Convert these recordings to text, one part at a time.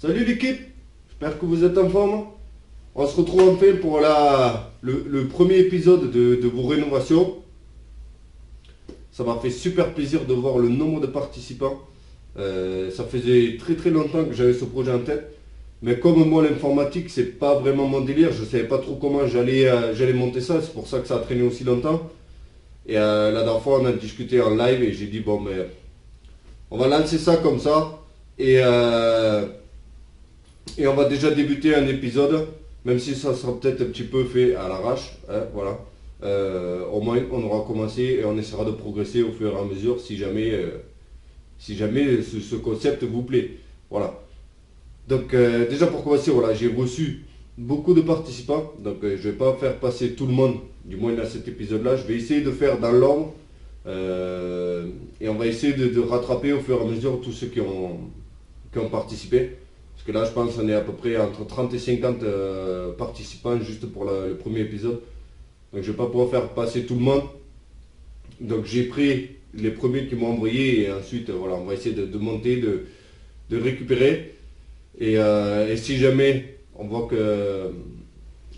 Salut l'équipe, j'espère que vous êtes en forme. On se retrouve enfin pour le premier épisode de vos rénovations. Ça m'a fait super plaisir de voir le nombre de participants. Ça faisait très très longtemps que j'avais ce projet en tête. Mais comme moi l'informatique c'est pas vraiment mon délire, je savais pas trop comment j'allais monter ça, c'est pour ça que ça a traîné aussi longtemps. Et la dernière fois on a discuté en live et j'ai dit bon mais on va lancer ça comme ça. Et, euh, Et on va déjà débuter un épisode, même si ça sera peut-être un petit peu fait à l'arrache, hein, voilà. Au moins on aura commencé et on essaiera de progresser au fur et à mesure si jamais ce concept vous plaît. Voilà. Donc déjà pour commencer, voilà, j'ai reçu beaucoup de participants, donc je ne vais pas faire passer tout le monde, du moins dans cet épisode-là. Je vais essayer de faire dans l'ordre et on va essayer de rattraper au fur et à mesure tous ceux qui ont participé. Parce que là, je pense qu'on est à peu près entre 30 et 50 participants juste pour le premier épisode. Donc je ne vais pas pouvoir faire passer tout le monde. Donc j'ai pris les premiers qui m'ont envoyé et ensuite voilà, on va essayer de monter, de récupérer. Et si jamais on voit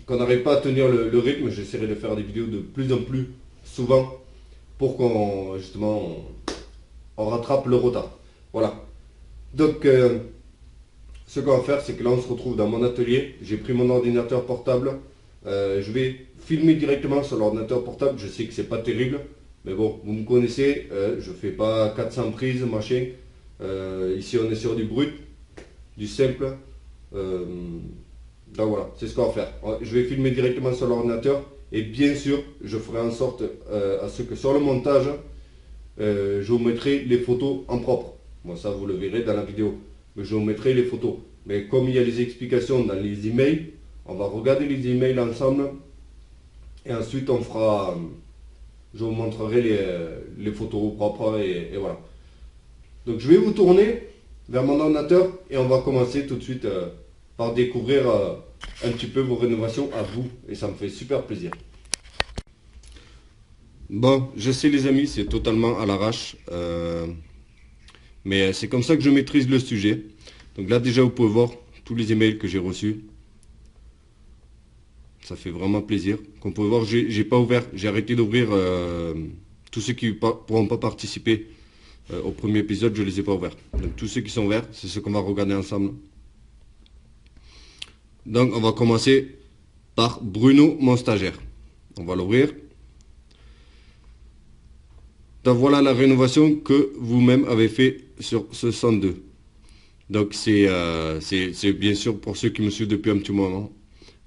qu'on n'arrive pas à tenir le rythme, j'essaierai de faire des vidéos de plus en plus souvent pour qu'on justement on rattrape le retard. Voilà. Donc ce qu'on va faire, c'est que là on se retrouve dans mon atelier. J'ai pris mon ordinateur portable. Je vais filmer directement sur l'ordinateur portable. Je sais que c'est pas terrible, mais bon, vous me connaissez. Je fais pas 400 prises, machin. Ici on est sur du brut, du simple. Donc voilà, c'est ce qu'on va faire. Je vais filmer directement sur l'ordinateur. Et bien sûr, je ferai en sorte à ce que sur le montage, je vous mettrai les photos en propre. Bon, ça vous le verrez dans la vidéo. Mais je vous mettrai les photos. Mais comme il y a les explications dans les emails, on va regarder les emails ensemble. Et ensuite, je vous montrerai les photos propres et voilà. Donc, je vais vous tourner vers mon ordinateur et on va commencer tout de suite par découvrir un petit peu vos rénovations à vous. Et ça me fait super plaisir. Bon, je sais les amis, c'est totalement à l'arrache. Mais c'est comme ça que je maîtrise le sujet. Donc là déjà vous pouvez voir tous les emails que j'ai reçus. Ça fait vraiment plaisir. Comme vous pouvez voir, j'ai pas ouvert, j'ai arrêté d'ouvrir tous ceux qui pourront pas participer au premier épisode, je les ai pas ouverts. Donc tous ceux qui sont ouverts, c'est ce qu'on va regarder ensemble. Donc on va commencer par Bruno, mon stagiaire. On va l'ouvrir. Donc voilà la rénovation que vous-même avez fait sur ce 102. Donc c'est bien sûr pour ceux qui me suivent depuis un petit moment.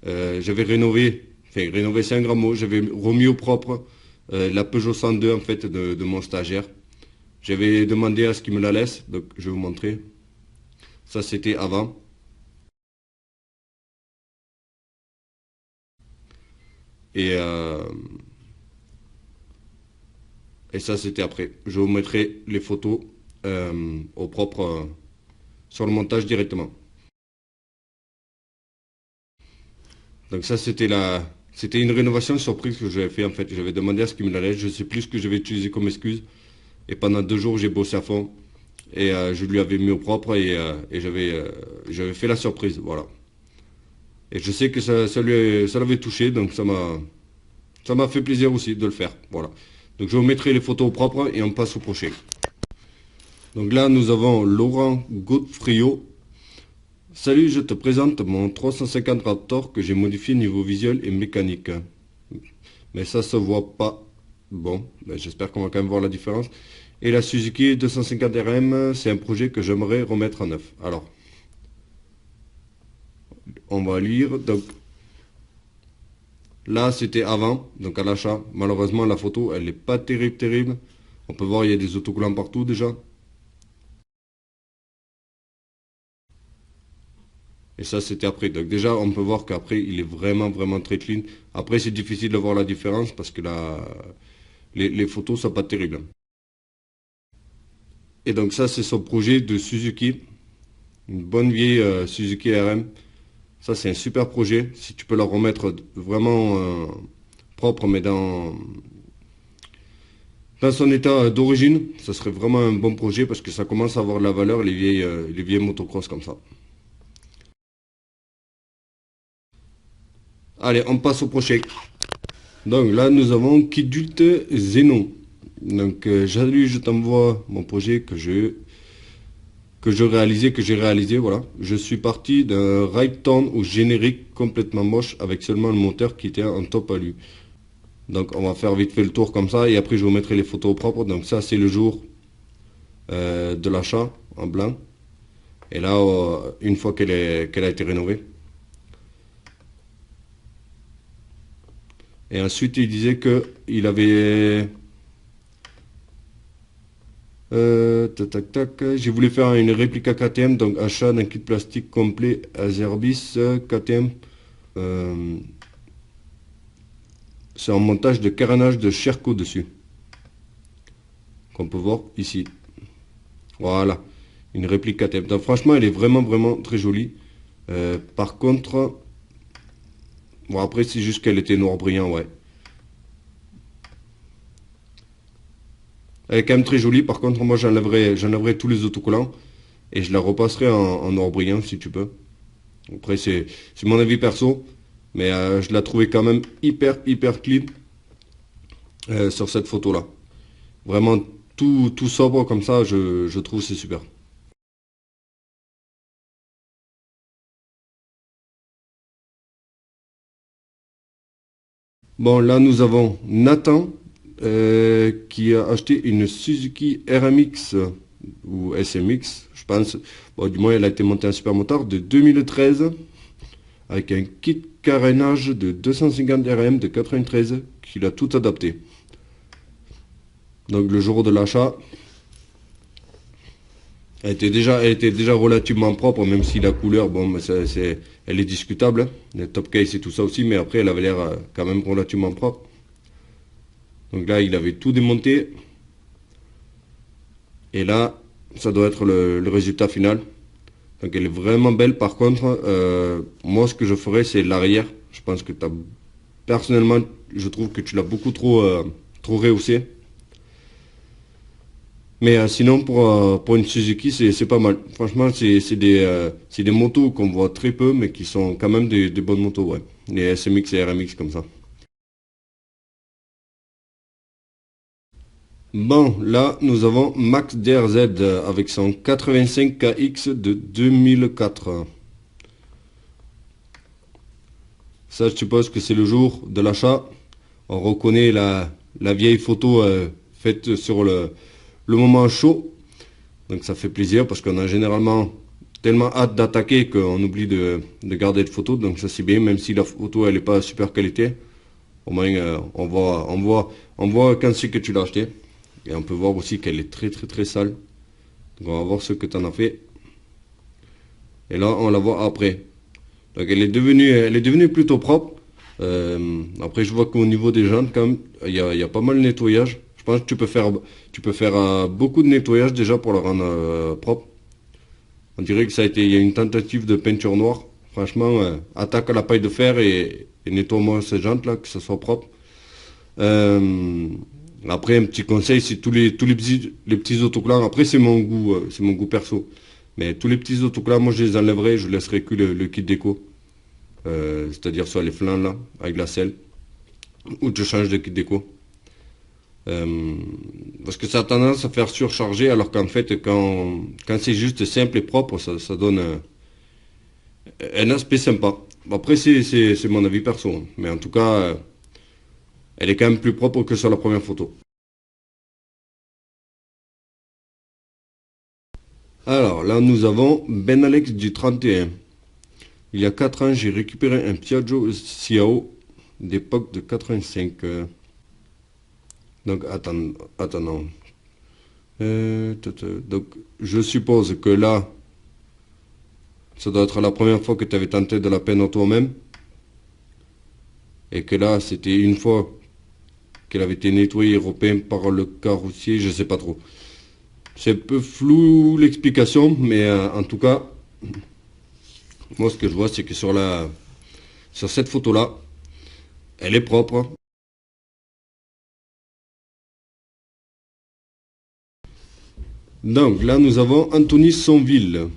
J'avais rénové c'est un grand mot, j'avais remis au propre la Peugeot 102 en fait de mon stagiaire. J'avais demandé à ce qu'il me la laisse, donc je vais vous montrer. Ça c'était avant. Et, euh, et ça c'était après. Je vous mettrai les photos au propre sur le montage directement. Donc ça c'était une rénovation surprise que j'avais fait en fait. J'avais demandé à ce qu'il me la laisse. Je sais plus ce que je vais utiliser comme excuse. Et pendant 2 jours j'ai bossé à fond. Et je lui avais mis au propre et j'avais fait la surprise. Voilà. Et je sais que ça l'avait touché, donc ça m'a fait plaisir aussi de le faire. Voilà. Donc je vous mettrai les photos au propre et on passe au prochain. Donc là nous avons Laurent Godefrio. Salut, je te présente mon 350 Raptor que j'ai modifié niveau visuel et mécanique. Mais ça se voit pas. Bon, ben j'espère qu'on va quand même voir la différence. Et la Suzuki 250 RM, c'est un projet que j'aimerais remettre en neuf. Alors, on va lire. Donc, là, c'était avant, donc à l'achat. Malheureusement, la photo, elle n'est pas terrible. On peut voir, il y a des autocollants partout déjà. Et ça, c'était après. Donc déjà, on peut voir qu'après, il est vraiment très clean. Après, c'est difficile de voir la différence parce que les photos sont pas terribles. Et donc ça, c'est son projet de Suzuki. Une bonne vieille Suzuki RM. Ça, c'est un super projet. Si tu peux la remettre vraiment propre, mais dans son état d'origine, ça serait vraiment un bon projet parce que ça commence à avoir de la valeur, les vieilles motocross comme ça. Allez, on passe au prochain. Donc là, nous avons Kidult Zeno. Donc, salut, je t'envoie mon projet que j'ai réalisé, voilà. Je suis parti d'un Right Turn au générique complètement moche avec seulement le moteur qui était en top alu. Donc, on va faire vite fait le tour comme ça et après, je vous mettrai les photos propres. Donc, ça, c'est le jour de l'achat en blanc. Et là, une fois qu'elle a été rénovée. Et ensuite, il disait que il avait... tac, tac, j'ai voulu faire une réplique KTM, donc achat d'un kit plastique complet Azerbis KTM. C'est un montage de carénage de Sherco dessus. Qu'on peut voir ici. Voilà, une réplique KTM. Donc franchement, elle est vraiment très jolie. Par contre, bon après c'est juste qu'elle était noir brillant, ouais. Elle est quand même très jolie. Par contre, moi j'enlèverai tous les autocollants et je la repasserai en noir brillant si tu peux. Après c'est mon avis perso, mais je la trouvais quand même hyper clean sur cette photo là. Vraiment tout sobre comme ça, je trouve c'est super. Bon, là nous avons Nathan qui a acheté une Suzuki RMX ou SMX, je pense. Bon, du moins, elle a été montée en supermotard de 2013 avec un kit carénage de 250 RM de 93 qu'il a tout adapté. Donc, le jour de l'achat, elle était déjà relativement propre, même si la couleur, bon, elle est discutable. Le top case et tout ça aussi, mais après, elle avait l'air quand même relativement propre. Donc là, il avait tout démonté. Et là, ça doit être le résultat final. Donc elle est vraiment belle. Par contre, moi, ce que je ferais, c'est l'arrière. Je pense que personnellement, je trouve que tu l'as beaucoup trop rehaussé. Mais sinon, pour une Suzuki, c'est pas mal. Franchement, c'est des motos qu'on voit très peu, mais qui sont quand même des bonnes motos, ouais. Les SMX et RMX comme ça. Bon, là, nous avons Max DRZ avec son 85 KX de 2004. Ça, je suppose que c'est le jour de l'achat. On reconnaît la vieille photo faite sur le moment chaud. Donc ça fait plaisir parce qu'on a généralement tellement hâte d'attaquer qu'on oublie de garder de photos. Donc ça c'est bien, même si la photo elle n'est pas super qualité. Au moins on voit quand c'est que tu l'as acheté. Et on peut voir aussi qu'elle est très sale. Donc on va voir ce que tu en as fait. Et là on la voit après. Donc elle est devenue plutôt propre. Après je vois qu'au niveau des jantes quand même, il y a pas mal de nettoyage. Je pense que tu peux faire beaucoup de nettoyage déjà pour le rendre propre. On dirait que il y a une tentative de peinture noire. Franchement, attaque à la paille de fer et nettoie-moi ces jantes là, que ce soit propre. Après, un petit conseil, c'est tous les petits autocollants. Après, c'est mon goût perso. Mais tous les petits autocollants, moi, je les enlèverai, je laisserai que le kit déco. C'est-à-dire soit les flancs là, avec la selle, ou je change de kit déco. Parce que ça a tendance à faire surcharger, alors qu'en fait, quand c'est juste simple et propre, ça donne un aspect sympa. Après, c'est mon avis perso, mais en tout cas, elle est quand même plus propre que sur la première photo. Alors là, nous avons Ben Alex du 31. Il y a 4 ans, j'ai récupéré un Piaggio Ciao d'époque de 85. Donc, attends. Donc, je suppose que là, ça doit être la première fois que tu avais tenté de la peindre toi-même. Et que là, c'était une fois qu'elle avait été nettoyée et repeinte par le carrossier, je sais pas trop. C'est un peu flou l'explication, mais en tout cas, moi ce que je vois, c'est que sur cette photo-là, elle est propre. Donc là, nous avons Anthony Sonville.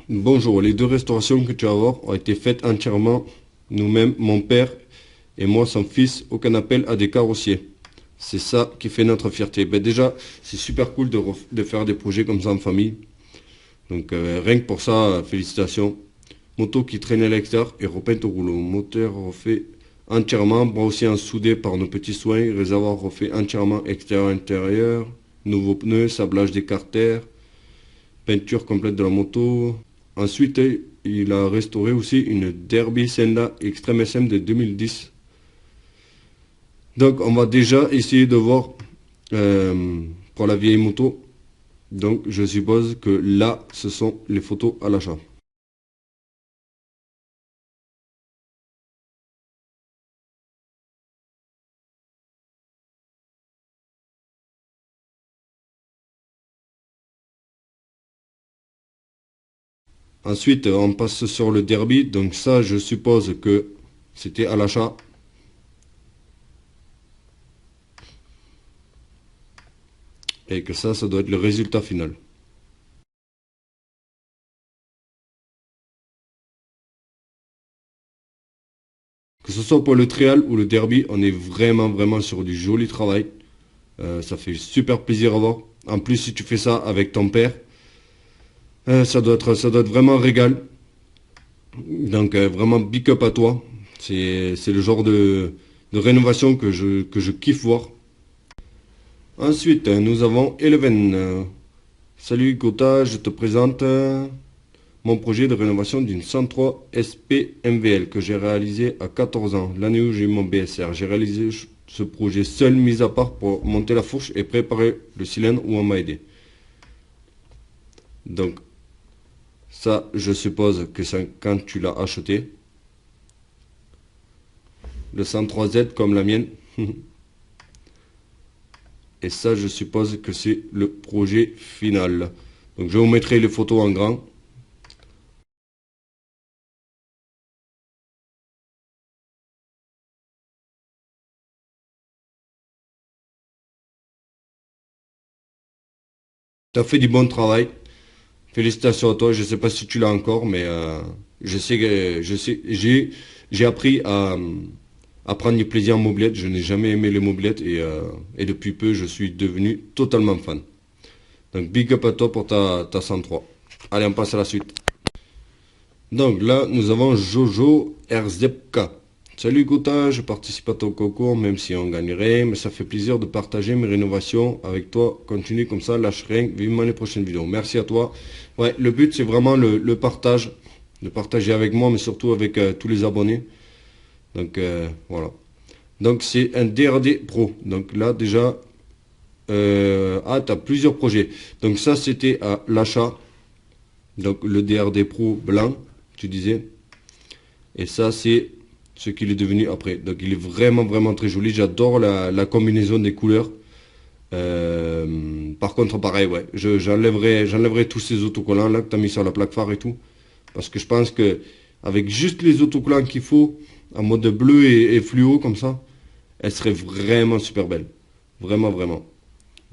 Bonjour, les 2 restaurations que tu vas voir ont été faites entièrement nous-mêmes, mon père et moi, son fils, aucun appel à des carrossiers. C'est ça qui fait notre fierté. Ben déjà, c'est super cool de faire des projets comme ça en famille. Donc rien que pour ça, félicitations. Moto qui traîne à l'extérieur et repeinte au rouleau. Moteur refait entièrement, bras aussi en soudé par nos petits soins. Réservoir refait entièrement extérieur-intérieur. Nouveaux pneus, sablage des carters. Peinture complète de la moto. Ensuite, il a restauré aussi une Derby Senda Extreme SM de 2010. Donc on va déjà essayer de voir pour la vieille moto. Donc je suppose que là, ce sont les photos à l'achat. Ensuite, on passe sur le Derby. Donc ça, je suppose que c'était à l'achat. Et que ça doit être le résultat final. Que ce soit pour le trial ou le derby, on est vraiment sur du joli travail. Ça fait super plaisir à voir. En plus, si tu fais ça avec ton père, ça doit être vraiment un régal. Donc vraiment big up à toi. C'est le genre de rénovation que je kiffe voir. Ensuite, nous avons Eleven. Salut Gotha, je te présente mon projet de rénovation d'une 103 SP MVL que j'ai réalisé à 14 ans, l'année où j'ai eu mon BSR. J'ai réalisé ce projet seul, mis à part pour monter la fourche et préparer le cylindre où on m'a aidé. Donc, ça, je suppose que c'est quand tu l'as acheté. Le 103Z comme la mienne. Et ça, je suppose que c'est le projet final. Donc, je vous mettrai les photos en grand. Tu as fait du bon travail. Félicitations à toi. Je ne sais pas si tu l'as encore, mais j'ai appris à prendre du plaisir en mobilette. Je n'ai jamais aimé les mobilettes et depuis peu, je suis devenu totalement fan. Donc, big up à toi pour ta 103. Allez, on passe à la suite. Donc là, nous avons Jojo Erzepka. Salut Gouta, je participe à ton concours, même si on gagnerait, mais ça fait plaisir de partager mes rénovations avec toi. Continue comme ça, lâche rien, vivement les prochaines vidéos. Merci à toi. Ouais, le but c'est vraiment le partage, de partager avec moi, mais surtout avec tous les abonnés. Donc voilà. Donc c'est un DRD Pro. Donc là déjà, tu as plusieurs projets. Donc ça c'était à l'achat. Donc le DRD Pro blanc, tu disais. Et ça c'est ce qu'il est devenu après. Donc il est vraiment très joli. J'adore la combinaison des couleurs. Par contre, pareil, ouais, j'enlèverai tous ces autocollants là que tu as mis sur la plaque phare et tout. Parce que je pense que avec juste les autocollants qu'il faut, en mode bleu et fluo comme ça, elle serait vraiment super belle. Vraiment.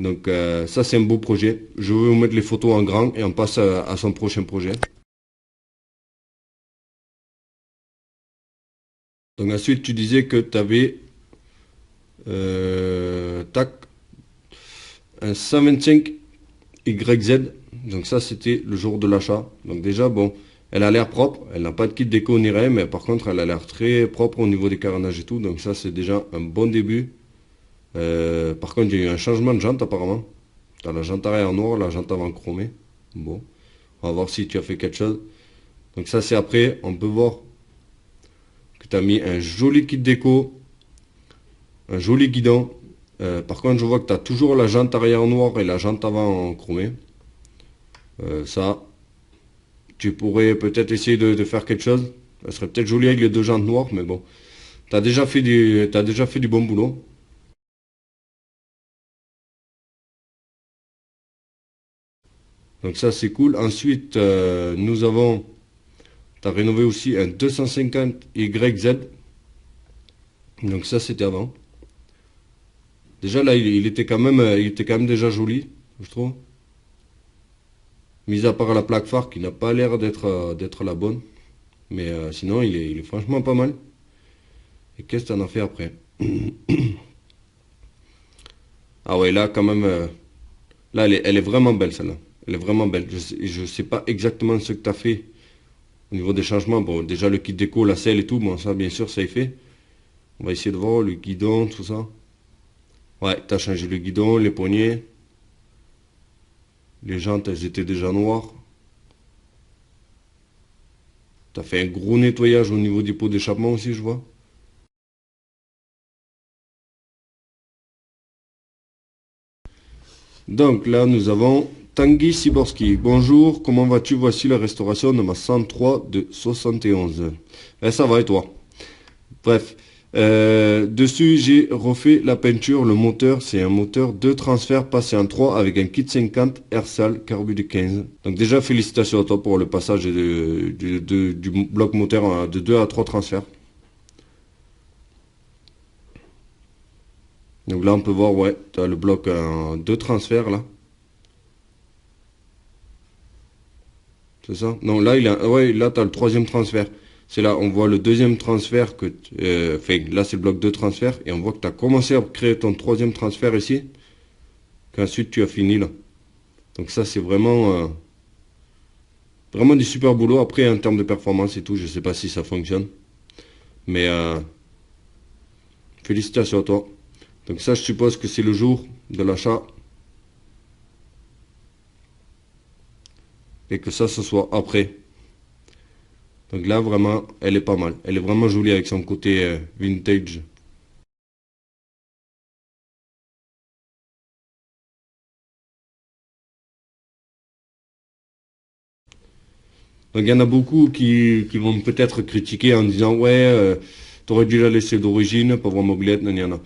Donc ça c'est un beau projet. Je vais vous mettre les photos en grand et on passe à son prochain projet. Donc ensuite tu disais que tu avais un 125 YZ. Donc ça c'était le jour de l'achat. Donc déjà bon, elle a l'air propre, elle n'a pas de kit déco ni rien, mais par contre elle a l'air très propre au niveau des carénages et tout. Donc ça c'est déjà un bon début. Par contre il y a eu un changement de jante apparemment. Tu as la jante arrière noire, la jante avant chromée. Bon, on va voir si tu as fait quelque chose. Donc ça c'est après, on peut voir que tu as mis un joli kit déco, un joli guidon. Par contre je vois que tu as toujours la jante arrière noire et la jante avant chromée. Ça, tu pourrais peut-être essayer de faire quelque chose. Ça serait peut-être joli avec les deux jantes noires, mais bon. T'as déjà fait du bon boulot. Donc ça c'est cool. Ensuite, nous avons, t'as rénové aussi un 250 YZ. Donc ça c'était avant. Déjà là il était quand même déjà joli, je trouve. Mis à part la plaque phare qui n'a pas l'air d'être la bonne. Mais sinon, il est franchement pas mal. Et qu'est-ce que t'en as fait après? Ah ouais, là, quand même, là, elle est vraiment belle, celle-là. Elle est vraiment belle. Je sais pas exactement ce que t'as fait au niveau des changements. Bon, déjà, le kit déco, la selle et tout, bon, ça, bien sûr, ça est fait. On va essayer de voir le guidon, tout ça. Ouais, t'as changé le guidon, les poignées. Les jantes, elles étaient déjà noires. T'as fait un gros nettoyage au niveau du pot d'échappement aussi, je vois. Donc là, nous avons Tanguy Siborski. Bonjour, comment vas-tu? Voici la restauration de ma 103 de 71. Ça va et toi? Bref, dessus j'ai refait la peinture. Le moteur, c'est un moteur de transfert passé en 3 avec un kit 50 Ersal carbu de 15. Donc déjà, félicitations à toi pour le passage du bloc moteur de 2 à 3 transferts. Donc là, on peut voir, ouais, tu as le bloc de transfert là. C'est ça? Non, là, ouais, là, tu as le troisième transfert. C'est là, on voit le deuxième transfert enfin, là, c'est le bloc de transfert. Et on voit que tu as commencé à créer ton troisième transfert ici. Qu'ensuite, tu as fini là. Donc ça, c'est vraiment du super boulot. Après, en termes de performance et tout, je sais pas si ça fonctionne. Mais félicitations à toi. Donc ça, je suppose que c'est le jour de l'achat. Et que ça, ce soit après. Donc là, vraiment, elle est pas mal. Elle est vraiment jolie avec son côté vintage. Donc il y en a beaucoup qui vont peut-être critiquer en disant ouais, t'aurais dû la laisser d'origine, pauvre mobilette, nan.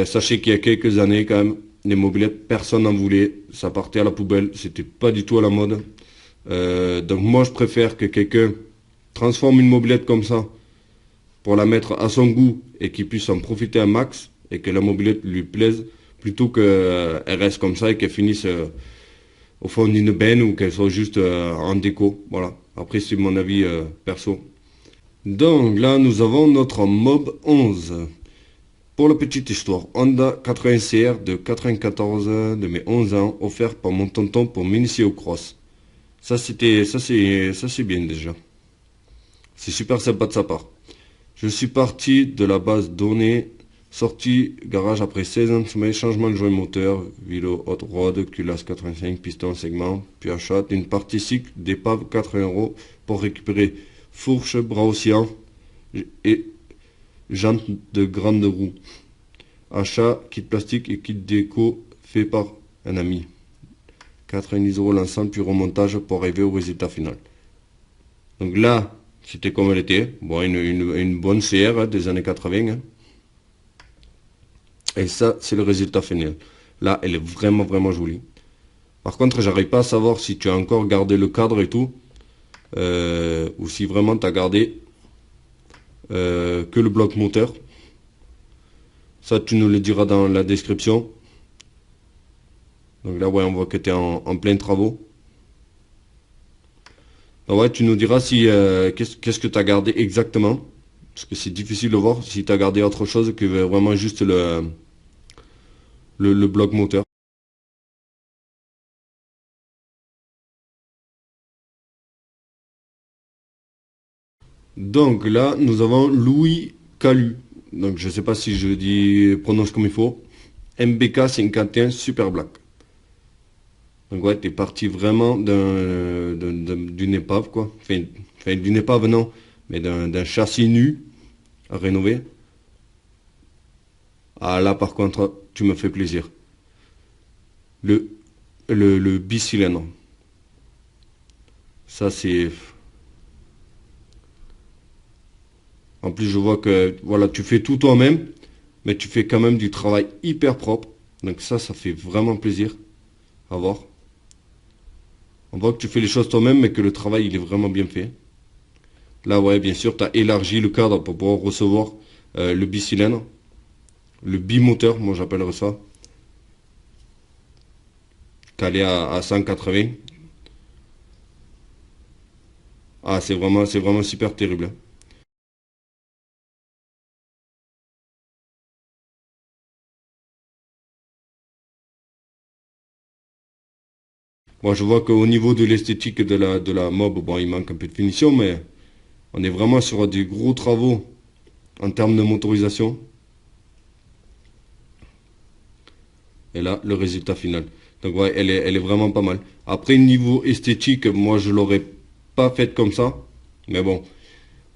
Sachez qu'il y a quelques années quand même, les mobilettes, personne n'en voulait, ça partait à la poubelle, c'était pas du tout à la mode. Donc moi je préfère que quelqu'un transforme une mobilette comme ça pour la mettre à son goût et qu'il puisse en profiter un max et que la mobilette lui plaise plutôt qu'elle reste comme ça et qu'elle finisse au fond d'une benne ou qu'elle soit juste en déco. Voilà. Après, c'est mon avis perso. Donc là, nous avons notre Mob 11. Pour la petite histoire, Honda 80 CR de 94 de mes 11 ans, offert par mon tonton pour m'initier au cross. Ça c'est bien déjà. C'est super sympa de sa part. Je suis parti de la base donnée, sorti garage après 16 ans de sommeil, changement de joint moteur, vélo hot road, culasse 85, piston segment, puis achat d'une partie cycle d'épave 80 € pour récupérer fourche, bras oscillants et jantes de grande roue. Achat, kit plastique et kit déco fait par un ami. 90 € l'ensemble, puis remontage pour arriver au résultat final. Donc là, c'était comme elle était. Bon, une bonne CR des années 80. Hein. Et ça, c'est le résultat final. Là, elle est vraiment, vraiment jolie. Par contre, j'arrive pas à savoir si tu as encore gardé le cadre et tout. Ou si vraiment tu as gardé que le bloc moteur. Ça, tu nous le diras dans la description. Donc là, ouais, on voit que tu es en plein travaux. Ah ouais, tu nous diras si qu'est-ce que tu as gardé exactement. Parce que c'est difficile de voir si tu as gardé autre chose que vraiment juste le bloc moteur. Donc là, nous avons Louis Calu. Donc je sais pas si je dis prononce comme il faut. MBK 51 Super Black. Donc ouais, t'es parti vraiment d'une épave quoi. Enfin, d'une épave non, mais d'un châssis nu à rénover. Ah là par contre, tu me fais plaisir. Le, le bicylindre. Ça c'est... En plus je vois que voilà, tu fais tout toi-même, mais tu fais quand même du travail hyper propre. Donc ça fait vraiment plaisir à voir. On voit que tu fais les choses toi-même, mais que le travail il est vraiment bien fait. Là ouais, bien sûr, tu as élargi le cadre pour pouvoir recevoir le bicylindre. Le bimoteur, moi j'appellerais ça. Calé à 180. Ah, c'est vraiment super terrible, hein. Bon, je vois qu'au niveau de l'esthétique de la mob, bon, il manque un peu de finition, mais on est vraiment sur des gros travaux en termes de motorisation. Et là, le résultat final. Donc ouais, elle est vraiment pas mal. Après, niveau esthétique, moi, je l'aurais pas faite comme ça. Mais bon,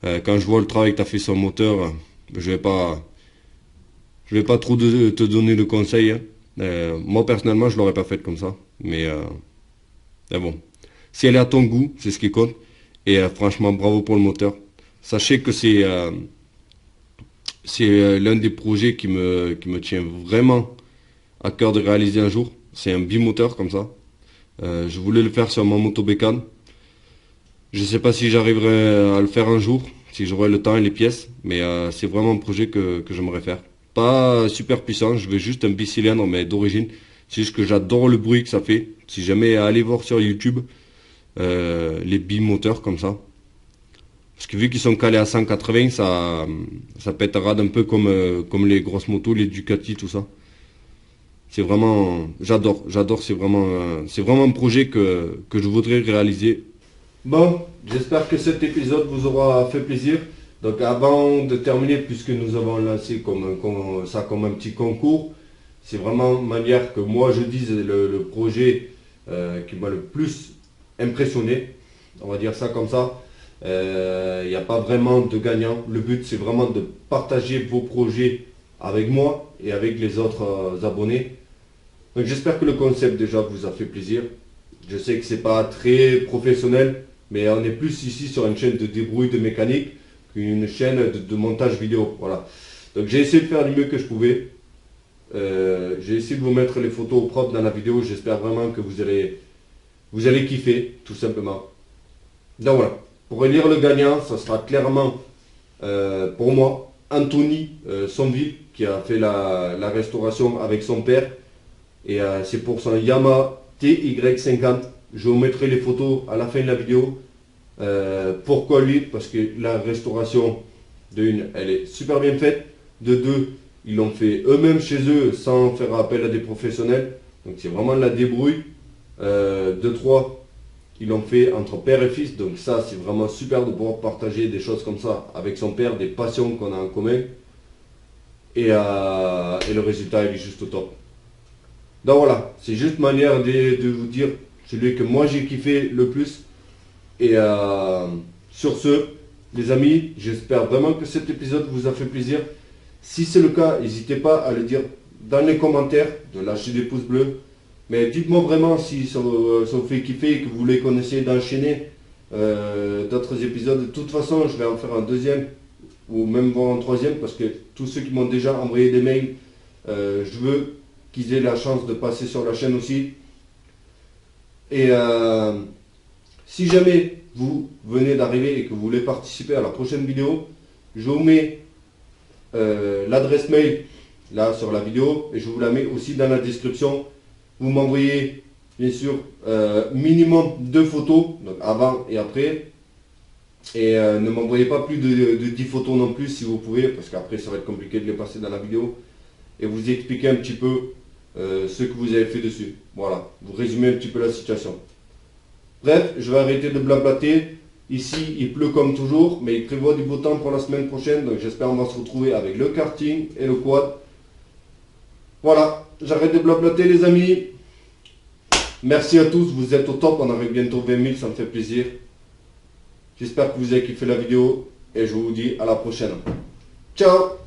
quand je vois le travail que tu as fait sur le moteur, je vais pas trop te donner de conseils, hein. Moi, personnellement, je l'aurais pas faite comme ça. Mais bon, si elle est à ton goût, c'est ce qui compte. Et franchement, bravo pour le moteur. Sachez que c'est l'un des projets qui me tient vraiment à cœur de réaliser un jour. C'est un bimoteur comme ça. Je voulais le faire sur ma moto bécane. Je sais pas si j'arriverai à le faire un jour, si j'aurai le temps et les pièces, mais c'est vraiment un projet que j'aimerais faire. Pas super puissant, je veux juste un bicylindre, mais d'origine. C'est juste que j'adore le bruit que ça fait. Si jamais allez voir sur YouTube les bimoteurs comme ça. Parce que vu qu'ils sont calés à 180, ça pètera un peu comme les grosses motos, les Ducati, tout ça. C'est vraiment, j'adore, c'est vraiment un projet que je voudrais réaliser. Bon, j'espère que cet épisode vous aura fait plaisir. Donc avant de terminer, puisque nous avons lancé comme un petit concours, c'est vraiment manière que moi je dise le projet qui m'a le plus impressionné. On va dire ça comme ça. Il n'y a pas vraiment de gagnant. Le but c'est vraiment de partager vos projets avec moi et avec les autres abonnés. Donc j'espère que le concept déjà vous a fait plaisir. Je sais que c'est pas très professionnel, mais on est plus ici sur une chaîne de débrouille de mécanique qu'une chaîne de montage vidéo. Voilà. Donc j'ai essayé de faire du mieux que je pouvais. J'ai essayé de vous mettre les photos propres dans la vidéo. J'espère vraiment que vous allez kiffer, tout simplement. Donc voilà. Pour élire le gagnant, ça sera clairement pour moi Anthony Sonville qui a fait la restauration avec son père. Et c'est pour son Yamaha TY50. Je vous mettrai les photos à la fin de la vidéo. Pourquoi lui? Parce que la restauration, de une, elle est super bien faite. De deux, ils l'ont fait eux-mêmes chez eux sans faire appel à des professionnels. Donc c'est vraiment de la débrouille. De trois, ils l'ont fait entre père et fils. Donc ça, c'est vraiment super de pouvoir partager des choses comme ça avec son père, des passions qu'on a en commun. Et le résultat, il est juste au top. Donc voilà, c'est juste manière de vous dire celui que moi j'ai kiffé le plus. Et sur ce, les amis, j'espère vraiment que cet épisode vous a fait plaisir. Si c'est le cas, n'hésitez pas à le dire dans les commentaires, de lâcher des pouces bleus. Mais dites-moi vraiment si ça vous fait kiffer et que vous voulez qu'on essaye d'enchaîner d'autres épisodes. De toute façon, je vais en faire un deuxième ou même voir un troisième parce que tous ceux qui m'ont déjà envoyé des mails, je veux qu'ils aient la chance de passer sur la chaîne aussi. Et si jamais vous venez d'arriver et que vous voulez participer à la prochaine vidéo, je vous mets l'adresse mail là sur la vidéo et je vous la mets aussi dans la description. Vous m'envoyez bien sûr minimum 2 photos, donc avant et après. Et ne m'envoyez pas plus de 10 photos non plus si vous pouvez, parce qu'après ça va être compliqué de les passer dans la vidéo. Et vous expliquer un petit peu ce que vous avez fait dessus. Voilà, vous résumez un petit peu la situation. Bref, je vais arrêter de blablater. Ici, il pleut comme toujours, mais il prévoit du beau temps pour la semaine prochaine. Donc j'espère qu'on va se retrouver avec le karting et le quad. Voilà, j'arrête de blablater les amis. Merci à tous, vous êtes au top. On arrive bientôt 20 000, ça me fait plaisir. J'espère que vous avez kiffé la vidéo et je vous dis à la prochaine. Ciao!